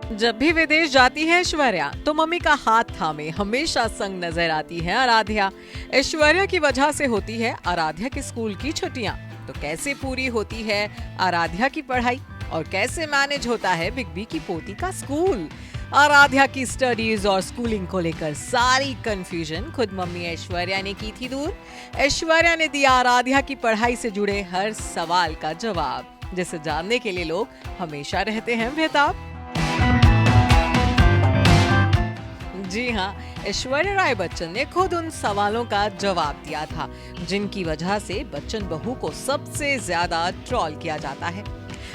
जब भी विदेश जाती है ऐश्वर्या तो मम्मी का हाथ थामे हमेशा संग नजर आती है आराध्या। ऐश्वर्या की वजह से होती है आराध्या के स्कूल की छुट्टियां। तो कैसे पूरी होती है आराध्या की पढ़ाई और कैसे मैनेज होता है बिग बी की पोती का स्कूल। आराध्या की स्टडीज और स्कूलिंग को लेकर सारी कंफ्यूजन खुद मम्मी ऐश्वर्या ने की थी दूर। ऐश्वर्या ने दिया आराध्या की पढ़ाई से जुड़े हर सवाल का जवाब, जिसे जानने के लिए लोग हमेशा रहते हैं बेताब। जी हाँ, ऐश्वर्या राय बच्चन ने खुद उन सवालों का जवाब दिया था जिनकी वजह से बच्चन बहू को सबसे ज्यादा ट्रोल किया जाता है।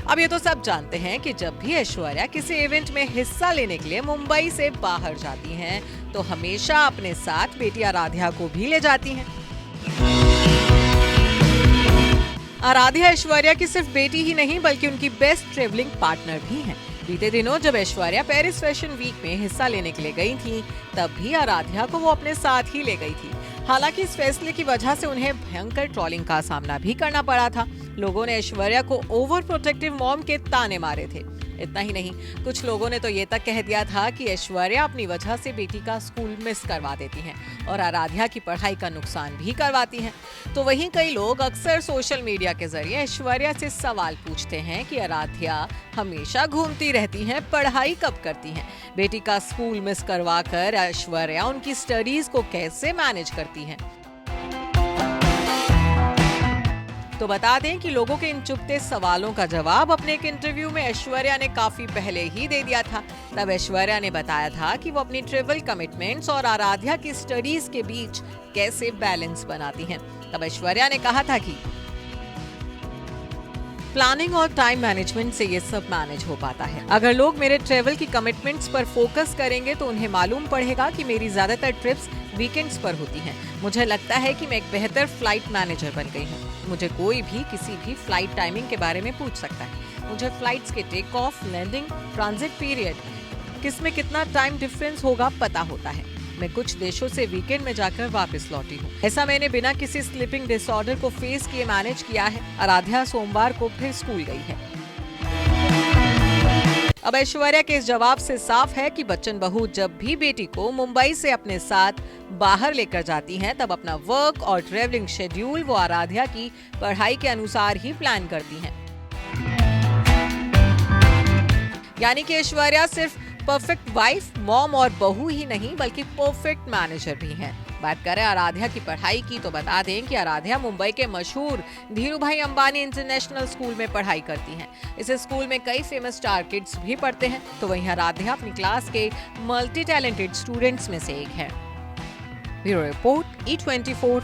अब ये तो सब जानते हैं कि जब भी ऐश्वर्या किसी इवेंट में हिस्सा लेने के लिए मुंबई से बाहर जाती हैं, तो हमेशा अपने साथ बेटी आराध्या को भी ले जाती हैं। आराध्या ऐश्वर्या की सिर्फ बेटी ही नहीं बल्कि उनकी बेस्ट ट्रेवलिंग पार्टनर भी हैं। बीते दिनों जब ऐश्वर्या पेरिस फैशन वीक में हिस्सा लेने के लिए गई थी, तब भी आराध्या को वो अपने साथ ही ले गई थी। हालांकि इस फैसले की वजह से उन्हें भयंकर ट्रोलिंग का सामना भी करना पड़ा था। लोगों ने ऐश्वर्या को ओवर प्रोटेक्टिव मॉम के ताने मारे थे। इतना ही नहीं, कुछ लोगों ने तो ये तक कह दिया था कि ऐश्वर्या अपनी वजह से बेटी का स्कूल मिस करवा देती हैं और आराध्या की पढ़ाई का नुकसान भी करवाती हैं। तो वहीं कई लोग अक्सर सोशल मीडिया के जरिए ऐश्वर्या से सवाल पूछते हैं कि आराध्या हमेशा घूमती रहती हैं, पढ़ाई कब करती हैं? बेटी का स्कूल मिस करवा कर ऐश्वर्या उनकी स्टडीज को कैसे मैनेज करती हैं? तो बता दें कि लोगों के इन चुभते सवालों का जवाब अपने एक इंटरव्यू में ऐश्वर्या ने काफी पहले ही दे दिया था। तब ऐश्वर्या ने बताया था कि वो अपनी ट्रेवल कमिटमेंट्स और आराध्या की स्टडीज के बीच कैसे बैलेंस बनाती हैं। तब ऐश्वर्या ने कहा था कि प्लानिंग और टाइम मैनेजमेंट से ये सब मैनेज हो पाता है। अगर लोग मेरे ट्रेवल की कमिटमेंट्स पर फोकस करेंगे तो उन्हें मालूम पड़ेगा कि मेरी ज्यादातर ट्रिप्स वीकेंड्स पर होती हैं। मुझे लगता है कि मैं एक बेहतर फ्लाइट मैनेजर बन गई हूँ। मुझे कोई भी किसी भी फ्लाइट टाइमिंग के बारे में पूछ सकता है। मुझे फ्लाइट्स के take off, landing, transit period, किसमें कितना टाइम डिफरेंस होगा पता होता है। मैं कुछ देशों से वीकेंड में जाकर वापस लौटी हूँ। ऐसा मैंने बिना किसी स्लीपिंग डिसऑर्डर को फेस किए मैनेज किया है। आराध्या सोमवार को फिर स्कूल गई है। अब ऐश्वर्या के इस जवाब से साफ है कि बच्चन बहू जब भी बेटी को मुंबई से अपने साथ बाहर लेकर जाती हैं, तब अपना वर्क और ट्रेवलिंग शेड्यूल वो आराध्या की पढ़ाई के अनुसार ही प्लान करती हैं। यानी कि ऐश्वर्या सिर्फ परफेक्ट वाइफ, मॉम और बहू ही नहीं बल्कि परफेक्ट मैनेजर भी हैं। बात करें आराध्या की पढ़ाई की तो बता दें कि आराध्या मुंबई के मशहूर धीरूभाई अंबानी इंटरनेशनल स्कूल में पढ़ाई करती हैं। इस स्कूल में कई फेमस स्टार किड्स भी पढ़ते हैं। तो वहीं आराध्या अपनी क्लास के मल्टी टैलेंटेड स्टूडेंट्स में से एक है। Bureau report, E24।